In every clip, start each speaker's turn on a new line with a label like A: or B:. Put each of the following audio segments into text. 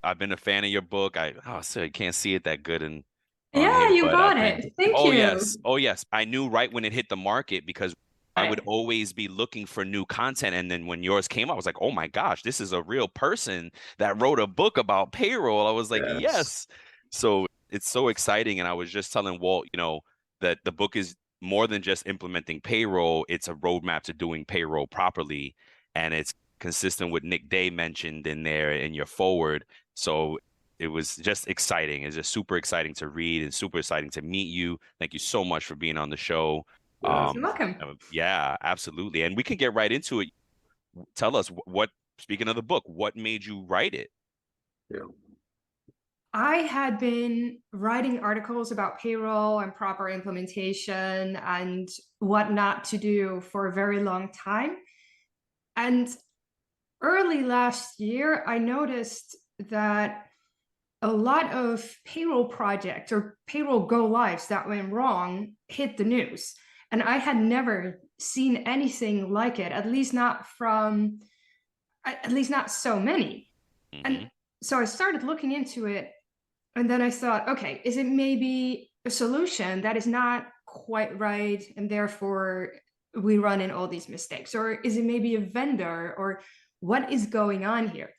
A: I've been a fan of your book. So you can't see it that good on
B: Yeah,
A: here,
B: you
A: but I've
B: got
A: been.
B: it. Thank
A: Oh
B: you.
A: yes, oh yes. I knew right when it hit the market because I would
B: Right.
A: always be looking for new content, and then when yours came out, I was like, oh my gosh, this is a real person that wrote a book about payroll. I was like,
C: Yes.
A: yes. So it's so exciting, and I was just telling Walt, that the book is more than just implementing payroll. It's a roadmap to doing payroll properly, and it's consistent with Nick Day mentioned in there in your forward. So it was just exciting. It's just super exciting to read and super exciting to meet you. Thank you so much for being on the show.
C: Yeah.
B: You're welcome.
A: Yeah, absolutely. And we can get right into it. Tell us speaking of the book, what made you write it?
C: Yeah.
B: I had been writing articles about payroll and proper implementation and what not to do for a very long time. And early last year, I noticed that a lot of payroll projects or payroll go lives that went wrong hit the news. And I had never seen anything like it, at least not so many. And
A: Hmm.
B: so I started looking into it. And then I thought, okay, is it maybe a solution that is not quite right and therefore we run in all these mistakes? Or is it maybe a vendor or what is going on here?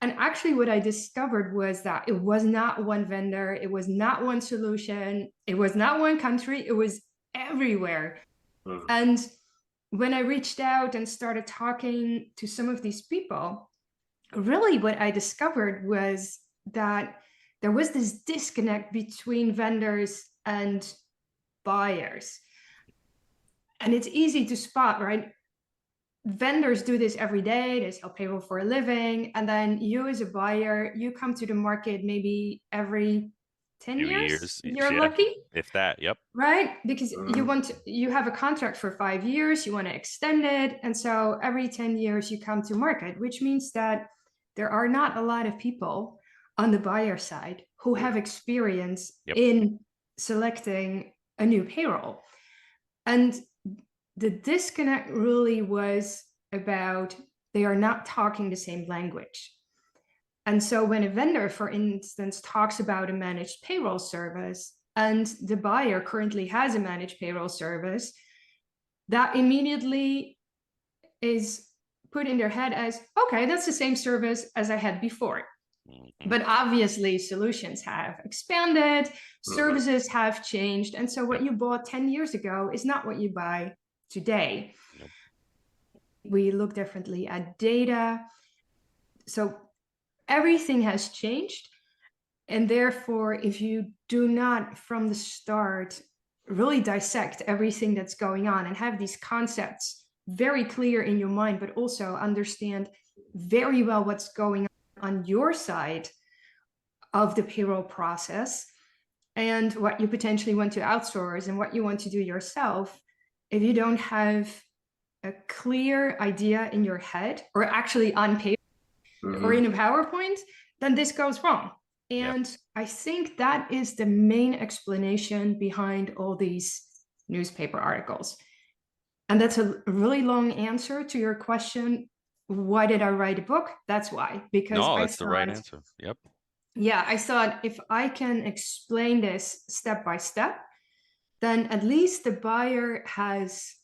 B: And actually, what I discovered was that it was not one vendor, it was not one solution, it was not one country, it was everywhere.
C: Mm.
B: And when I reached out and started talking to some of these people, really what I discovered was that there was this disconnect between vendors and buyers. And it's easy to spot, right? Vendors do this every day, they sell payroll for a living. And then you, as a buyer, you come to the market maybe every 10
A: Few
B: years,
A: years,
B: you're
A: yeah,
B: lucky,
A: if that. Yep.
B: right? Because
C: Mm.
B: you have a contract for 5 years, you want to extend it. And so every 10 years you come to market, which means that there are not a lot of people on the buyer side who
C: Yeah.
B: have experience
A: Yep.
B: in selecting a new payroll. And the disconnect really was about they are not talking the same language. And so when a vendor, for instance, talks about a managed payroll service and the buyer currently has a managed payroll service, that immediately is put in their head as, okay, that's the same service as I had before.
A: Hmm.
B: But obviously, solutions have expanded,
C: Mhm.
B: services have changed. And so what
A: Yep.
B: you bought 10 years ago is not what you buy today.
A: Yep.
B: We look differently at data. So everything has changed. And therefore, if you do not from the start really dissect everything that's going on and have these concepts very clear in your mind, but also understand very well what's going on your side of the payroll process and what you potentially want to outsource and what you want to do yourself, if you don't have a clear idea in your head or actually on paper or
C: Mhm.
B: in a PowerPoint, then this goes wrong.
A: Yep.
B: And I think that is the main explanation behind all these newspaper articles. And that's a really long answer to your question. Why did I write a book? That's why, because
A: No,
B: I
A: that's the right
B: thought,
A: answer. Yep.
B: yeah, I thought if I can explain this step by step, then at least the buyer has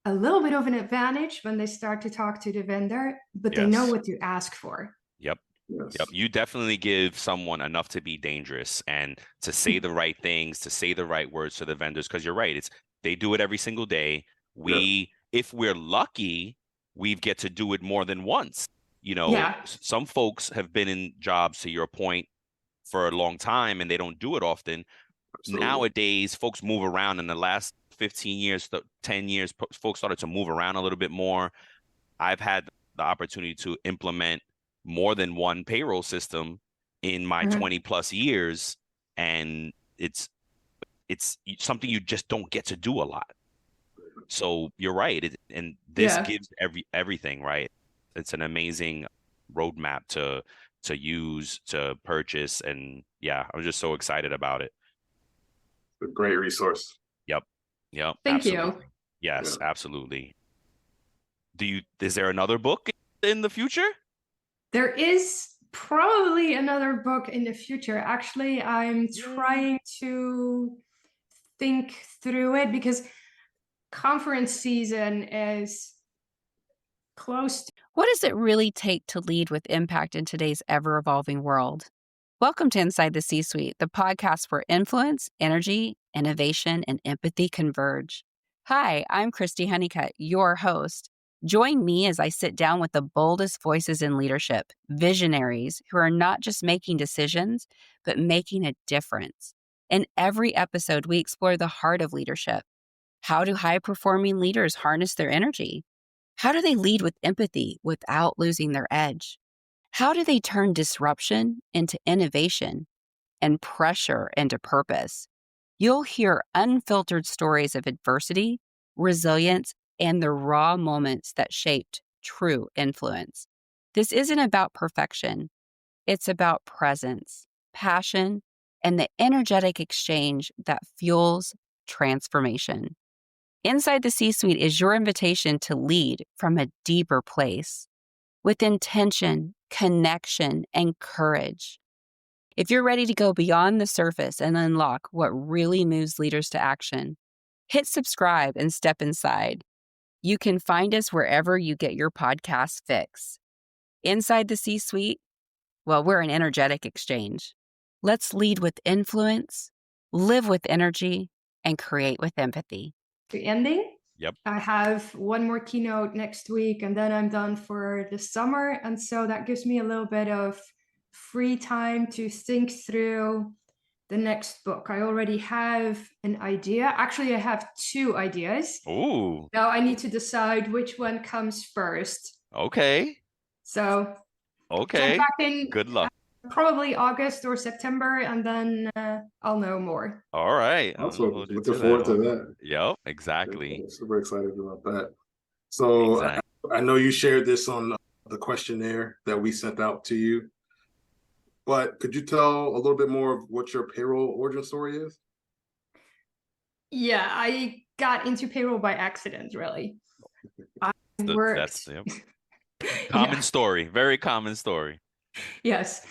B: a little bit of an advantage when they start to talk to the vendor, but they know
A: Yes.
B: what to ask for.
A: Yep. Yep.
C: Yes.
A: You definitely give someone enough to be dangerous and to say the right things, to say the right words to the vendors, because you're right. They do it every single day.
C: Yeah.
A: If we're lucky, we get to do it more than once.
B: Yeah,
A: Some folks have been in jobs, to your point, for a long time and they don't do it often.
C: Absolutely.
A: Nowadays, folks move around. In the last 15 years, 10 years, folks started to move around a little bit more. I've had the opportunity to implement more than one payroll system in my
B: uh-huh.
A: 20 plus years, and it's something you just don't get to do a lot. So you're right, and this
B: Yeah.
A: gives everything, right? It's an amazing roadmap to use, to purchase, and yeah, I'm just so excited about it.
C: A great resource.
A: Yep. Yep,
B: Thank you.
A: absolutely. Yes,
C: Yeah.
A: absolutely. Is there another book in the future?
B: There is Probably another book in the future. Actually, I'm trying to think through it because conference season is close.
D: What does it really take to lead with impact in today's ever-evolving world? Welcome to Inside the C-Suite, the podcast where influence, energy, innovation, and empathy converge. Hi, I'm Christy Honeycutt, your host. Join me as I sit down with the boldest voices in leadership, visionaries who are not just making decisions, but making a difference. In every episode, we explore the heart of leadership. How do high-performing leaders harness their energy? How do they lead with empathy without losing their edge? How do they turn disruption into innovation and pressure into purpose? You'll hear unfiltered stories of adversity, resilience, and the raw moments that shaped true influence. This isn't about perfection. It's about presence, passion, and the energetic exchange that fuels transformation. Inside the C-Suite is your invitation to lead from a deeper place with intention, connection, and courage. If you're ready to go beyond the surface and unlock what really moves leaders to action, hit subscribe and step inside. You can find us wherever you get your podcast fix. Inside the C-Suite, well, we're an energetic exchange. Let's lead with influence, live with energy, and create with empathy.
B: Ending.
A: Yep.
B: I have one more keynote next week and then I'm done for the summer. And so that gives me a little bit of free time to think through the next book. I already have an idea. Actually, I have two ideas.
A: Ooh.
B: Now I need to decide which one comes first.
A: Okay.
B: So
A: Okay.
B: jump back in.
A: Good luck.
B: Probably August or September, and then I'll know more.
A: All right.
C: Also, looking forward to that.
A: Yep, exactly.
C: I'm super excited about that. So
A: Exactly.
C: I know you shared this on the questionnaire that we sent out to you, but could you tell a little bit more of what your payroll origin story is?
B: Yeah, I got into payroll by accident, really. I worked.
A: Common story, very common story.
B: Yes.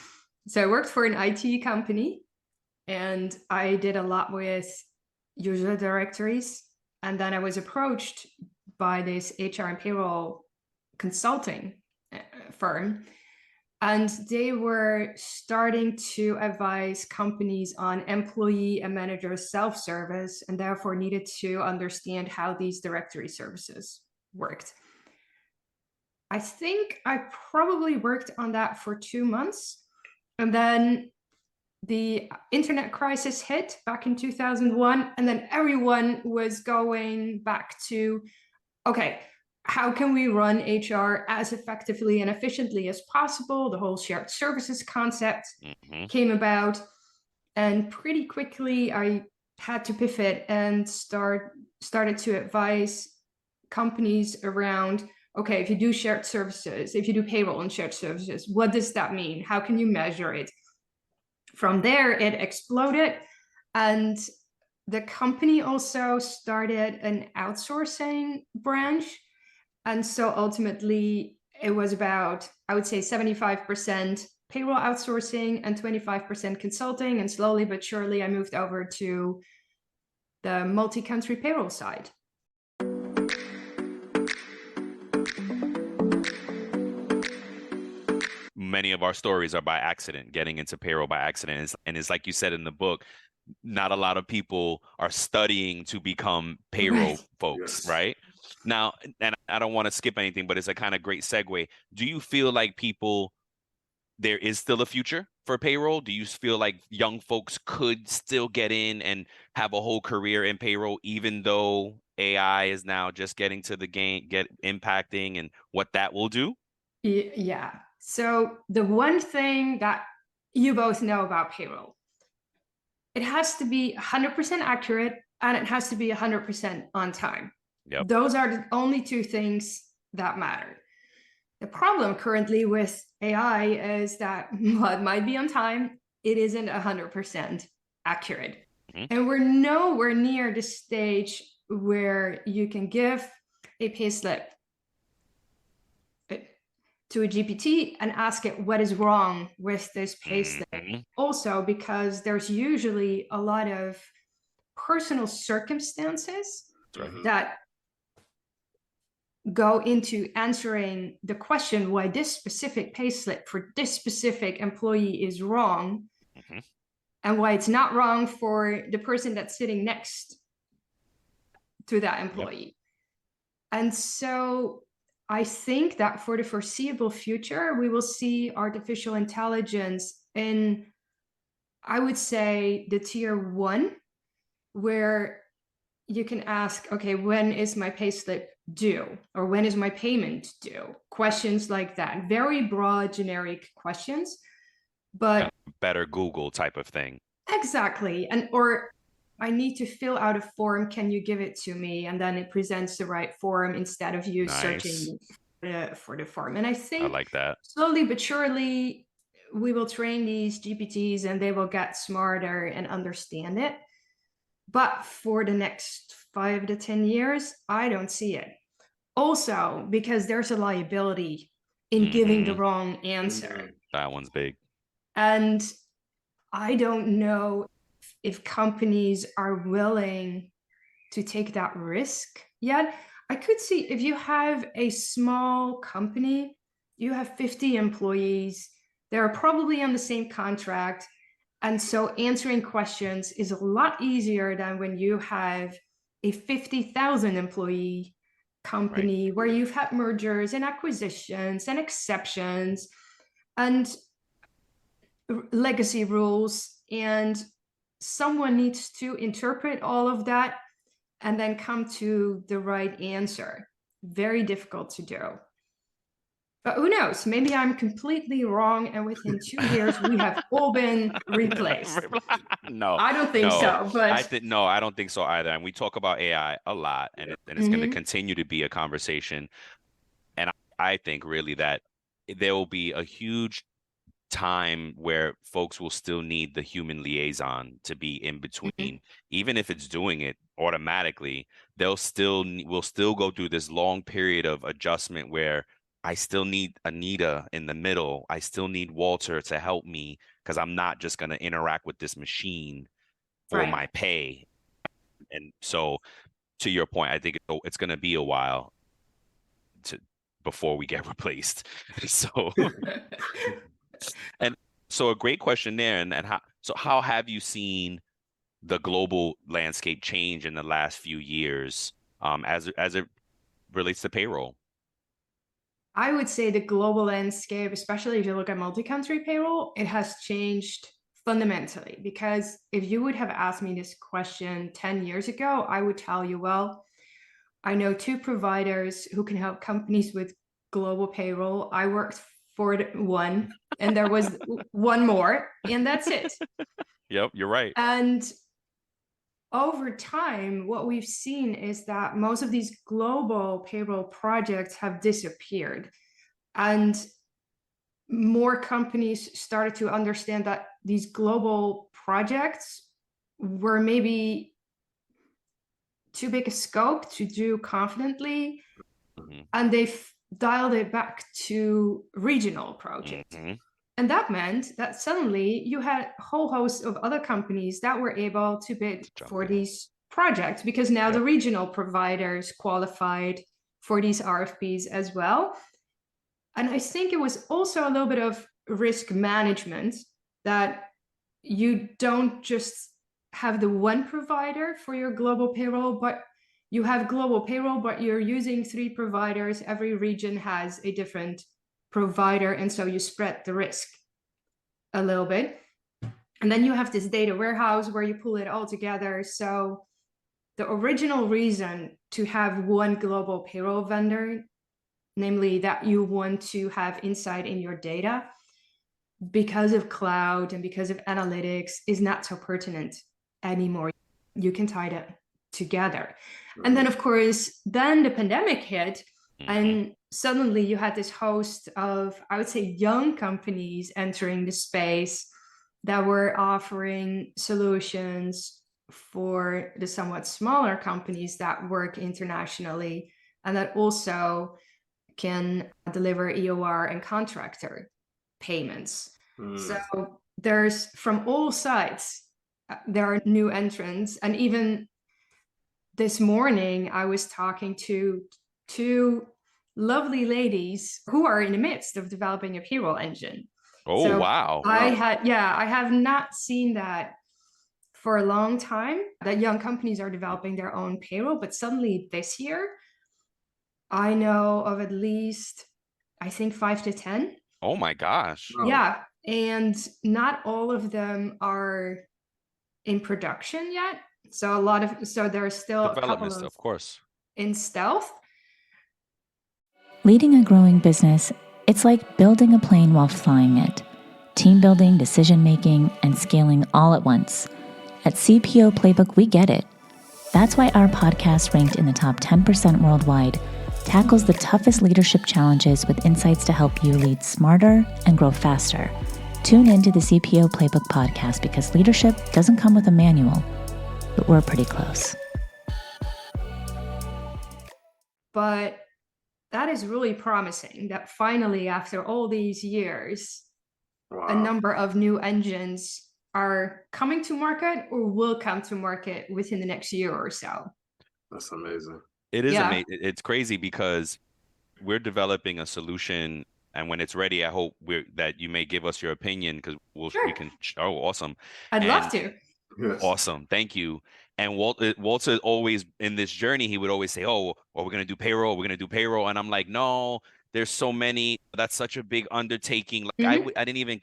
B: So I worked for an IT company and I did a lot with user directories. And then I was approached by this HR and payroll consulting firm. And they were starting to advise companies on employee and manager self-service and therefore needed to understand how these directory services worked. I think I probably worked on that for 2 months. And then the internet crisis hit back in 2001. And then everyone was going back to, okay, how can we run HR as effectively and efficiently as possible? The whole shared services concept came about. And pretty quickly, I had to pivot and started to advise companies around, okay, if you do shared services, if you do payroll and shared services, what does that mean? How can you measure it? From there, it exploded. And the company also started an outsourcing branch. And so ultimately, it was about, I would say, 75% payroll outsourcing and 25% consulting. And slowly but surely, I moved over to the multi-country payroll side.
A: Many of our stories are by accident, getting into payroll by accident. And it's like you said in the book, not a lot of people are studying to become payroll folks, right? Now, and I don't want to skip anything, but it's a kind of great segue. Do you feel like there is still a future for payroll? Do you feel like young folks could still get in and have a whole career in payroll, even though AI is now just getting to the game, impacting and what that will do?
B: Yeah. So the one thing that you both know about payroll, it has to be 100% accurate and it has to be 100% on time.
A: Yep.
B: Those are the only two things that matter. The problem currently with AI is that while it might be on time, it isn't 100% accurate. And we're nowhere near the stage where you can give a payslip to a GPT and ask it what is wrong with this payslip. Also, because there's usually a lot of personal circumstances that go into answering the question why this specific payslip for this specific employee is wrong, and why it's not wrong for the person that's sitting next to that employee. And so I think that for the foreseeable future, we will see artificial intelligence in, I would say, the tier 1, where you can ask, okay, when is my payslip due? Or when is my payment due? Questions like that. Very broad, generic questions. But
A: better Google type of thing. Exactly.
B: And or I need to fill out a form. Can you give it to me? And then it presents the right form instead of you searching for the form. And I think
A: I like that.
B: Slowly but surely, we will train these GPTs and they will get smarter and understand it. But for the next 5 to 10 years, I don't see it. Also, because there's a liability in giving the wrong answer.
A: That one's big.
B: And I don't know if companies are willing to take that risk yet. I could see if you have a small company, you have 50 employees, they're probably on the same contract. And so answering questions is a lot easier than when you have a 50,000 employee company where you've had mergers and acquisitions and exceptions and legacy rules, and someone needs to interpret all of that and then come to the right answer. Very difficult to do. But who knows? Maybe I'm completely wrong, and within 2 years we have all been replaced.
A: No,
B: I don't think so. But
A: I don't think so either. And we talk about AI a lot, and it's going to continue to be a conversation. And I think really that there will be a huge time where folks will still need the human liaison to be in between. Even if it's doing it automatically, we'll still go through this long period of adjustment where I still need Anita in the middle. I still need Walter to help me, because I'm not just going to interact with this machine for my pay. And so, to your point, I think it's going to be a while before we get replaced. So and so a great question there. And how have you seen the global landscape change in the last few years as it relates to payroll?
B: I would say the global landscape, especially if you look at multi-country payroll, it has changed fundamentally. Because if you would have asked me this question 10 years ago, I would tell you, well, I know 2 providers who can help companies with global payroll. I worked for one, and there was one more, and that's it.
A: Yep, you're right.
B: And over time, what we've seen is that most of these global payroll projects have disappeared. And more companies started to understand that these global projects were maybe too big a scope to do confidently. And they've dialed it back to regional projects. And that meant that suddenly you had a whole host of other companies that were able to bid for these projects, because now the regional providers qualified for these RFPs as well. And I think it was also a little bit of risk management, that you don't just have the one provider for your global payroll, but you have global payroll, but you're using 3 providers. Every region has a different provider, and so you spread the risk a little bit. And then you have this data warehouse where you pull it all together. So the original reason to have one global payroll vendor, namely that you want to have insight in your data because of cloud and because of analytics, is not so pertinent anymore. You can tie that together. And then, of course, then the pandemic hit, and suddenly you had this host of, I would say, young companies entering the space that were offering solutions for the somewhat smaller companies that work internationally, and that also can deliver EOR and contractor payments.
C: Mm.
B: So there's from all sides, there are new entrants. And even this morning, I was talking to two lovely ladies who are in the midst of developing a payroll engine.
A: Oh,
B: So
A: wow.
B: I have not seen that for a long time, that young companies are developing their own payroll, but suddenly this year, I know of at least, I think 5 to 10.
A: Oh my gosh.
C: Wow.
B: Yeah, and not all of them are in production yet. So there's still a couple
A: Development
B: of
A: stuff, of course.
B: in stealth.
E: Leading a growing business, it's like building a plane while flying it. Team building, decision making, and scaling all at once. At CPO Playbook, we get it. That's why our podcast, ranked in the top 10% worldwide, tackles the toughest leadership challenges with insights to help you lead smarter and grow faster. Tune into the CPO Playbook podcast because leadership doesn't come with a manual, but we're pretty close.
B: But that is really promising that finally, after all these years, a number of new engines are coming to market or will come to market within the next year or so.
C: That's amazing.
A: It is
B: Yeah.
A: amazing. It's crazy because we're developing a solution, and when it's ready, I hope that you may give us your opinion because
B: Sure.
A: we can. Oh, awesome!
B: I'd love to.
C: Yes.
A: Awesome, thank you. And Walter always in this journey, he would always say, "Oh, well, we're gonna do payroll. We're gonna do payroll," and I'm like, "No, there's so many. That's such a big undertaking. Like I didn't even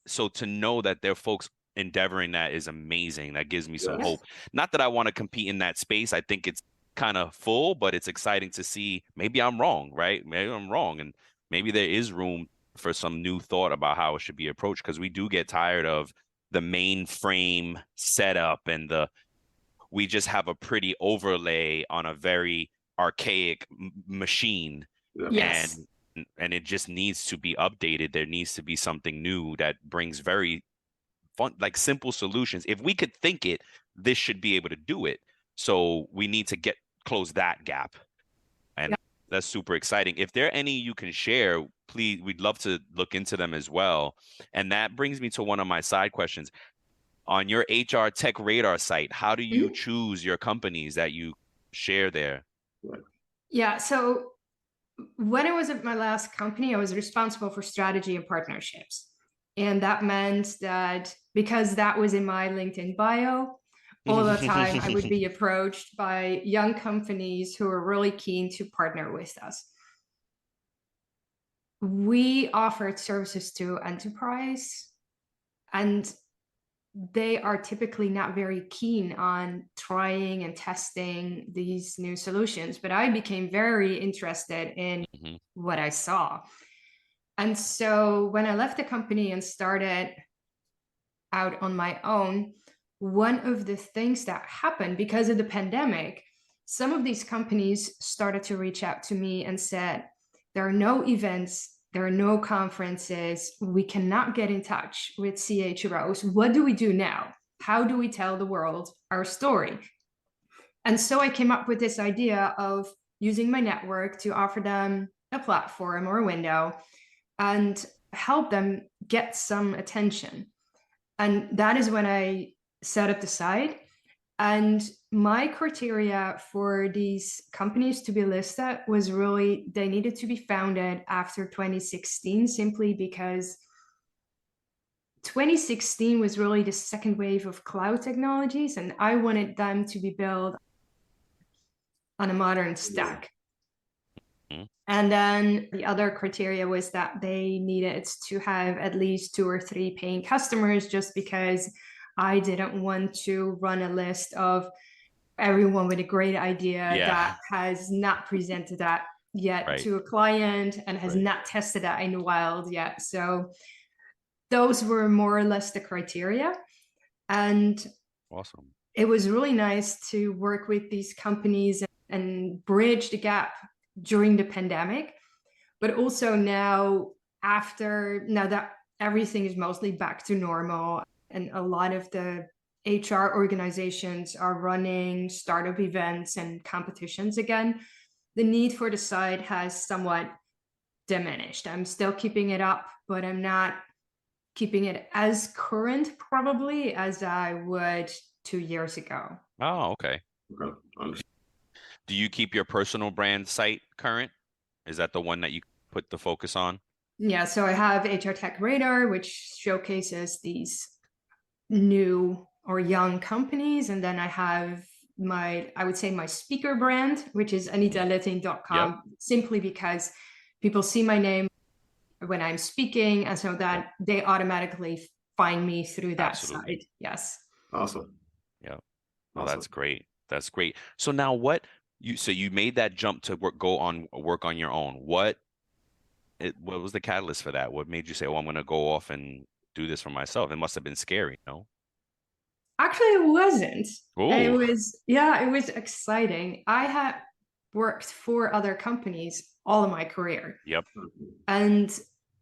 A: so to know that there are folks endeavoring that is amazing. That gives me some
C: Yes.
A: hope. Not that I want to compete in that space. I think it's kind of full, but it's exciting to see. Maybe I'm wrong, right? Maybe I'm wrong, and maybe there is room for some new thought about how it should be approached because we do get tired of the mainframe setup and we just have a pretty overlay on a very archaic machine.
C: Yeah.
B: Yes.
A: And it just needs to be updated. There needs to be something new that brings very fun, like simple solutions. If we could think it, this should be able to do it. So we need to close that gap. And that's super exciting. If there are any you can share, please, we'd love to look into them as well. And that brings me to one of my side questions. On your HR Tech Radar site, how do you choose your companies that you share there?
B: Yeah, so when I was at my last company, I was responsible for strategy and partnerships. And that meant that because that was in my LinkedIn bio, all the time I would be approached by young companies who are really keen to partner with us. We offered services to enterprise, and they are typically not very keen on trying and testing these new solutions. But I became very interested in what I saw. And so when I left the company and started out on my own, one of the things that happened because of the pandemic, some of these companies started to reach out to me and said, there are no events, there are no conferences, we cannot get in touch with CHROs. What do we do now? How do we tell the world our story? And so I came up with this idea of using my network to offer them a platform or a window and help them get some attention. And that is when I set up the site. And my criteria for these companies to be listed was really, they needed to be founded after 2016, simply because 2016 was really the second wave of cloud technologies, and I wanted them to be built on a modern stack. And then the other criteria was that they needed to have at least 2 or 3 paying customers, just because I didn't want to run a list of everyone with a great idea that has not presented that yet to a client and has not tested that in the wild yet. So those were more or less the criteria. And
A: awesome.
B: It was really nice to work with these companies and bridge the gap during the pandemic, but also now that everything is mostly back to normal and a lot of the HR organizations are running startup events and competitions again, the need for the site has somewhat diminished. I'm still keeping it up, but I'm not keeping it as current probably as I would 2 years ago.
A: Oh, okay.
C: Okay.
A: Do you keep your personal brand site current? Is that the one that you put the focus on?
B: Yeah, so I have HR Tech Radar, which showcases these new or young companies. And then I have I would say my speaker brand, which is AnitaLettink.com, simply because people see my name when I'm speaking. And so that they automatically find me through that site. Yes.
C: Awesome.
A: Yeah. Oh, that's great. That's great. So now so you made that jump to work on your own. What was the catalyst for that? What made you say, "Oh, I'm going to go off and do this for myself"? It must have been scary, no?
B: Actually, it wasn't. It
A: Oh,
B: was exciting. I had worked for other companies all of my career.
A: yep.
B: And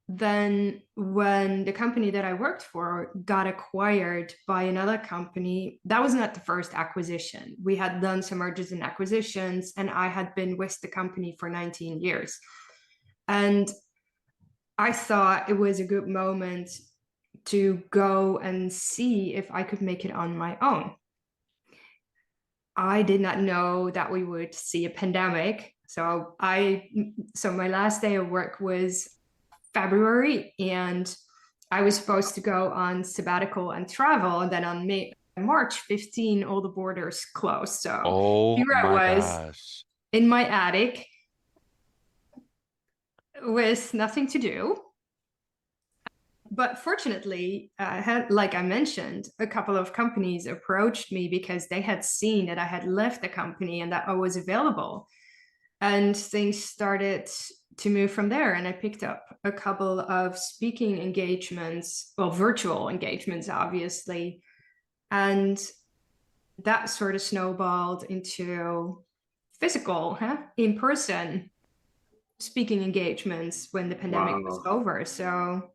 B: then when the company that I worked for got acquired by another company, that was not the first acquisition. We had done some mergers and acquisitions, and I had been with the company for 19 years. And I thought it was a good moment to go and see if I could make it on my own. I did not know that we would see a pandemic. So my last day of work was February, and I was supposed to go on sabbatical and travel. And then on March 15, all the borders closed. So here I was in my attic with nothing to do. But fortunately, like I mentioned, a couple of companies approached me because they had seen that I had left the company and that I was available. And things started to move from there. And I picked up a couple of speaking engagements, well, virtual engagements, obviously. And that sort of snowballed into physical, in-person speaking engagements when the pandemic was over. So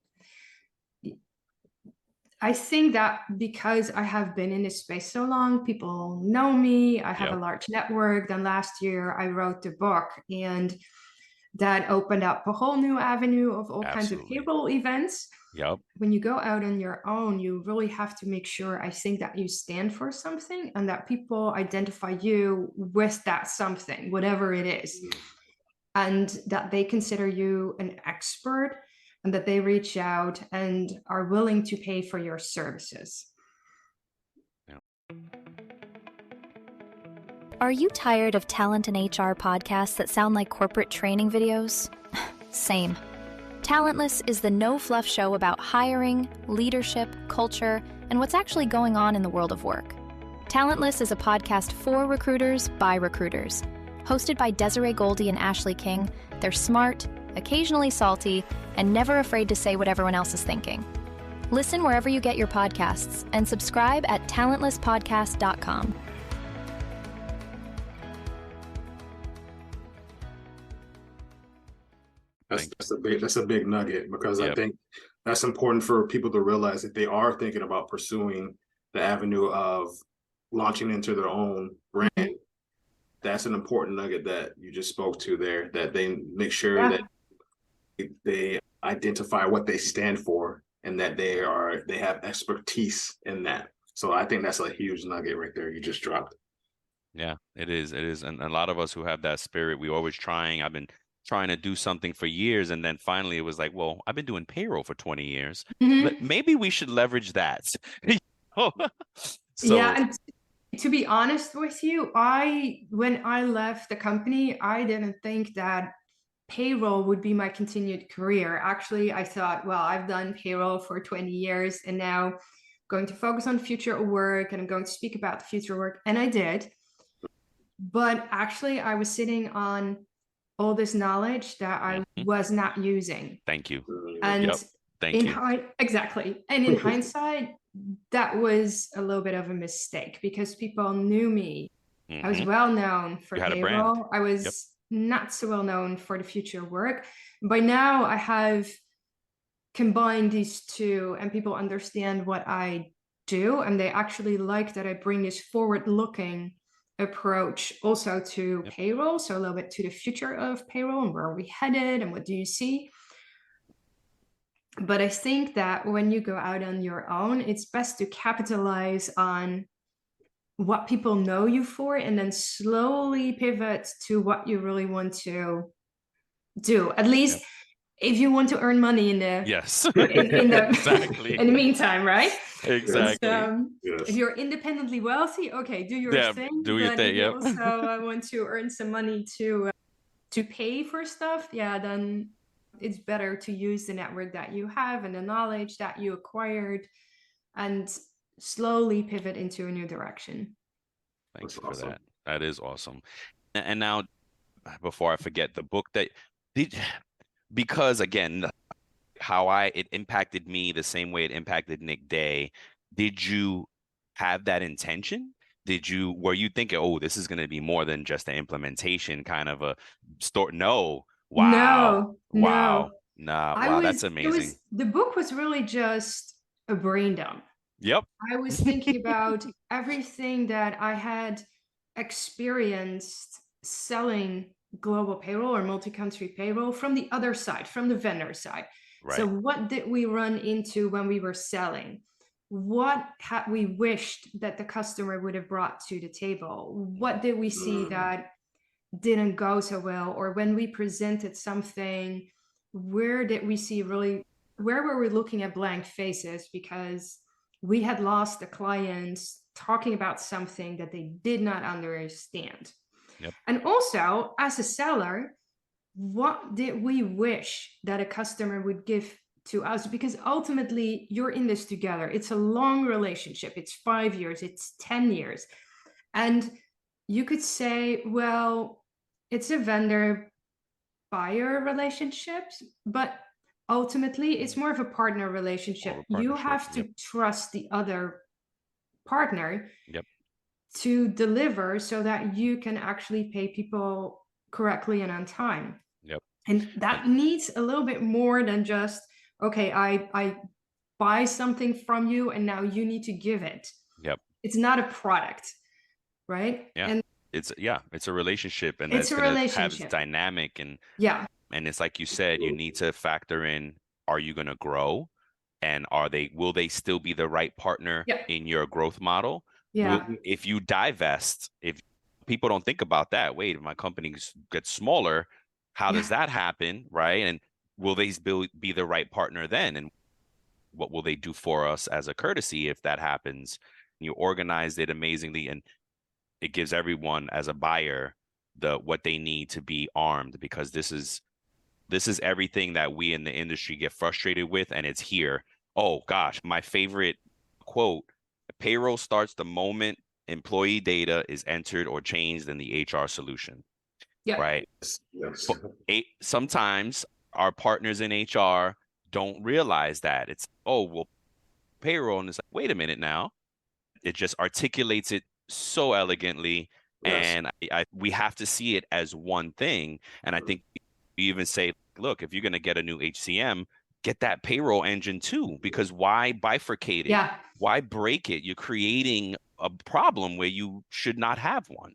B: I think that because I have been in this space so long, people know me, I have a large network. Then last year I wrote the book, and that opened up a whole new avenue of all kinds of payroll events.
A: Yep.
B: When you go out on your own, you really have to make sure, I think, that you stand for something and that people identify you with that something, whatever it is, and that they consider you an expert, and that they reach out and are willing to pay for your services.
F: Are you tired of talent and HR podcasts that sound like corporate training videos? Same. Talentless is the no-fluff show about hiring, leadership, culture, and what's actually going on in the world of work. Talentless is a podcast for recruiters by recruiters. Hosted by Desiree Goldie and Ashley King, they're smart, occasionally salty, and never afraid to say what everyone else is thinking. Listen wherever you get your podcasts and subscribe at talentlesspodcast.com.
C: That's a big nugget, because I think that's important for people to realize that they are thinking about pursuing the avenue of launching into their own brand. That's an important nugget that you just spoke to there, that they make sure that they identify what they stand for and that they have expertise in that. So I think that's a huge nugget right there you just dropped.
A: Yeah, it is. It is. And a lot of us who have that spirit, we always trying. I've been trying to do something for years, and then finally it was like, well, I've been doing payroll for 20 years. Maybe we should leverage that.
B: Yeah, and to be honest with you, when I left the company, I didn't think that payroll would be my continued career. Actually, I thought, well, I've done payroll for 20 years and now I'm going to focus on future work, and I'm going to speak about the future work. And I did. But actually, I was sitting on all this knowledge that I was not using.
A: Thank you.
B: And
A: thank you.
B: Exactly. And in hindsight, that was a little bit of a mistake, because people knew me. I was well known for payroll. I was not so well known for the future work. By now, I have combined these two, and people understand what I do, and they actually like that I bring this forward-looking approach also to
A: Yep.
B: payroll. So a little bit to the future of payroll and where are we headed and what do you see? But I think that when you go out on your own, it's best to capitalize on what people know you for and then slowly pivot to what you really want to do. At least if you want to earn money in the
A: Yes.
B: in the
A: Exactly.
B: in the meantime, right?
A: Exactly.
B: If you're independently wealthy, okay, do your thing.
A: Do your
B: but
A: thing.
B: if you
A: Yep.
B: also want to earn some money to pay for stuff, then it's better to use the network that you have and the knowledge that you acquired and slowly pivot into a new direction.
A: Thank you for that. That is awesome. And now, before I forget, the book that because again, how it impacted me the same way it impacted Nick Day. Did you have that intention? Were you thinking, oh, this is going to be more than just an implementation kind of a store? No. Wow. Wow. Nah. Wow. That's amazing.
B: The book was really just a brain dump.
A: Yep.
B: I was thinking about everything that I had experienced selling global payroll or multi-country payroll from the other side, from the vendor side.
A: Right.
B: So what did we run into when we were selling? What had we wished that the customer would have brought to the table? What did we see that didn't go so well? Or when we presented something, where did we see where were we looking at blank faces because we had lost the clients talking about something that they did not understand?
A: Yep.
B: And also, as a seller, what did we wish that a customer would give to us? Because ultimately, you're in this together. It's a long relationship. It's 5 years, it's 10 years. And you could say, well, it's a vendor-buyer relationship, but ultimately, it's more of a partner relationship. You have to trust the other partner to deliver so that you can actually pay people correctly and on time.
A: Yep.
B: And that needs a little bit more than just, okay, I buy something from you and now you need to give it.
A: Yep.
B: It's not a product, right?
A: Yeah.
B: And
A: it's a relationship, and
B: it's
A: that's
B: a
A: going to have
B: relationship.
A: dynamic and it's like you said, you need to factor in, are you going to grow? And will they still be the right partner in your growth model? If you divest, if people don't think about that, wait, if my company gets smaller, how does that happen, right? And will they be the right partner then? And what will they do for us as a courtesy if that happens? You organized it amazingly, and it gives everyone as a buyer what they need to be armed, because this is everything that we in the industry get frustrated with, and it's here. Oh gosh, my favorite quote: payroll starts the moment employee data is entered or changed in the HR solution. Right.
C: Yes.
A: Sometimes our partners in HR don't realize that. It's, oh, well, payroll, and it's like, wait a minute now. It just articulates it so elegantly. And we have to see it as one thing. And I think we even say, look, if you're going to get a new HCM, get that payroll engine too, because why bifurcate it? Why break it? You're creating a problem where you should not have one.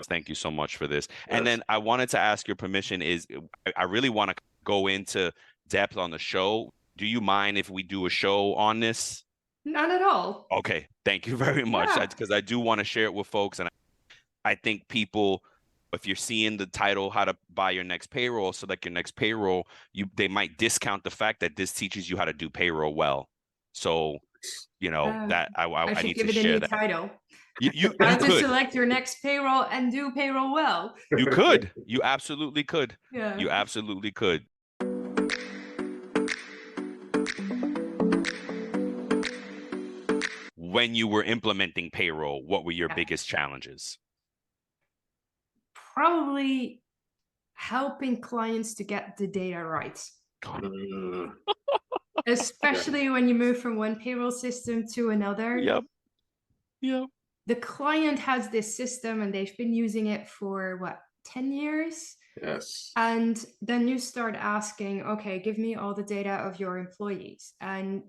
A: Thank you so much for this. And then I wanted to ask your permission, I really want to go into depth on the show. Do you mind if we do a show on this?
B: Not at all.
A: Okay. Thank you very much. Because I do want to share it with folks. And I think people, if you're seeing the title, How to Buy Your Next Payroll, Select Your Next Payroll, they might discount the fact that this teaches you how to do payroll well. So, that I need to share that.
B: I should give it a new title.
A: You
B: How
A: could
B: to select your next payroll and do payroll well.
A: You could. You absolutely could.
B: Yeah.
A: You absolutely could. When you were implementing payroll, what were your biggest challenges?
B: Probably helping clients to get the data right. Especially when you move from one payroll system to another.
A: Yep.
B: The client has this system and they've been using it for 10 years?
C: Yes.
B: And then you start asking, okay, give me all the data of your employees. And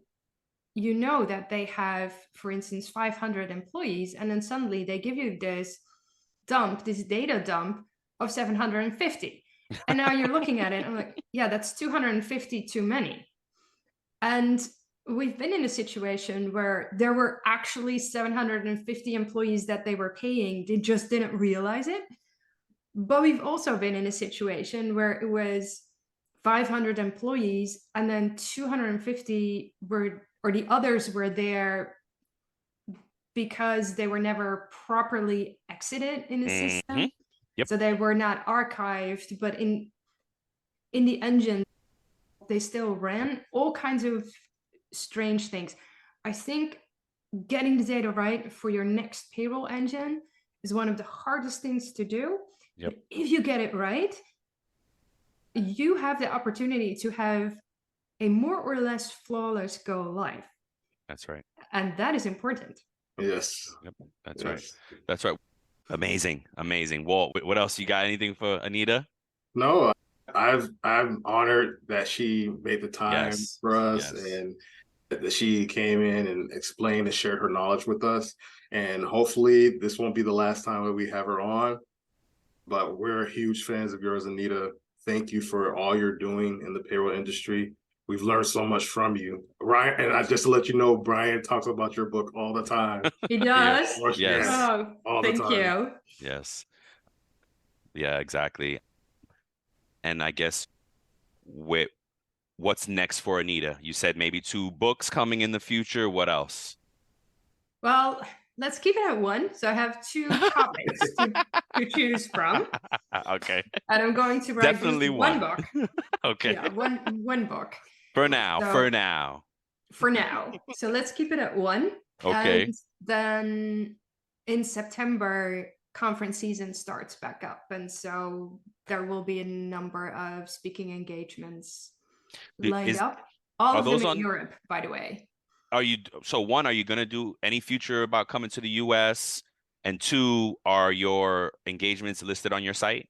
B: you know that they have, for instance, 500 employees, and then suddenly they give you this data dump of 750. And now you're looking at it, I'm like, yeah, that's 250 too many. And we've been in a situation where there were actually 750 employees that they were paying. They just didn't realize it. But we've also been in a situation where it was 500 employees and then 250 were, or the others were there because they were never properly exited in the system.
A: Yep.
B: So they were not archived, but in the engine, they still ran all kinds of strange things. I think getting the data right for your next payroll engine is one of the hardest things to do.
A: Yep.
B: But if you get it right, you have the opportunity to have a more or less flawless go live.
A: That's right.
B: And that is important.
C: Yes.
A: Yep. That's right. That's right. Amazing. Walt, what else? You got anything for Anita?
C: No, I'm honored that she made the time for us and that she came in and explained and shared her knowledge with us. And hopefully this won't be the last time that we have her on, but we're huge fans of yours, Anita. Thank you for all you're doing in the payroll industry. We've learned so much from you. Brian, and I just to let you know, Brian talks about your book all the time.
B: He does?
A: Yes.
B: Oh,
C: all the
B: thank
C: time.
B: you.
A: Yes. Yeah, exactly. And I guess what's next for Anita? You said maybe 2 books coming in the future. What else?
B: Well, let's keep it at 1. So I have 2 topics to choose from.
A: Okay.
B: And I'm going to write
A: Definitely
B: one book.
A: Okay.
B: Yeah, one book.
A: For now.
B: For now. So let's keep it at 1.
A: Okay.
B: And then in September, conference season starts back up. And so there will be a number of speaking engagements lined up. All of them in Europe, by the way.
A: Are you going to do any future about coming to the US? And 2, are your engagements listed on your site?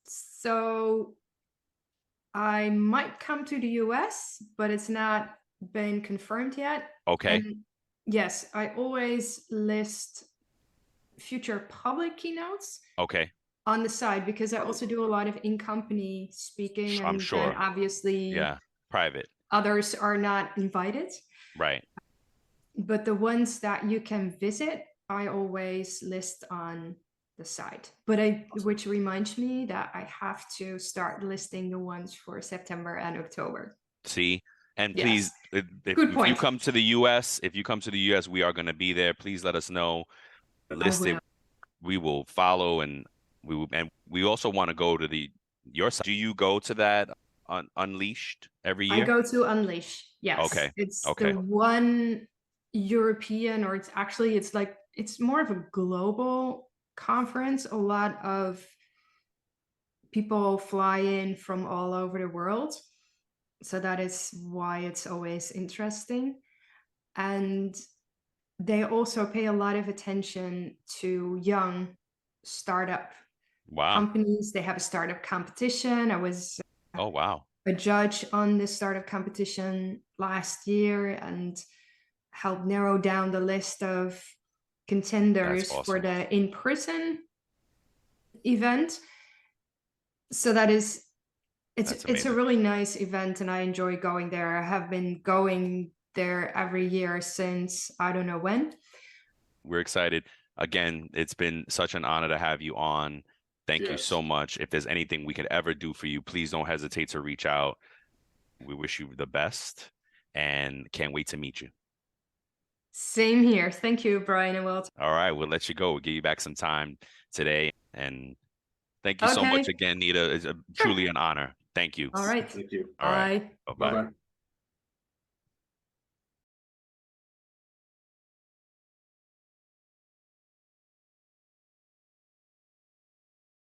B: So I might come to the US, but it's not been confirmed yet.
A: Okay.
B: And yes, I always list future public keynotes.
A: Okay.
B: On the side, because I also do a lot of in-company speaking, and
A: I'm sure.
B: then obviously
A: private.
B: Others are not invited.
A: Right.
B: But the ones that you can visit, I always list on the site. Which reminds me that I have to start listing the ones for September and October.
A: See, and please, if you come to the US, we are going to be there. Please let us know. List it. We will follow, and we also want to go to your site. Do you go to that on Unleashed every year?
B: I go to Unleash. Yes. Okay. It's the one European, or it's more of a global conference. A lot of people fly in from all over the world. So that is why it's always interesting. And they also pay a lot of attention to young startup companies. They have a startup competition. I was a judge on this startup competition last year and helped narrow down the list of contenders for the in-person event. So it's a really nice event, and I enjoy going there. I have been going there every year since I don't know when.
A: We're excited. Again, it's been such an honor to have you on. Thank you so much. If there's anything we could ever do for you, please don't hesitate to reach out. We wish you the best and can't wait to meet you.
B: Same here. Thank you, Brian and Walt.
A: All right, we'll let you go. We'll give you back some time today. And thank you so much again, Nita. It's truly an honor. Thank you.
B: All right.
C: Thank you.
A: All right. Bye-bye.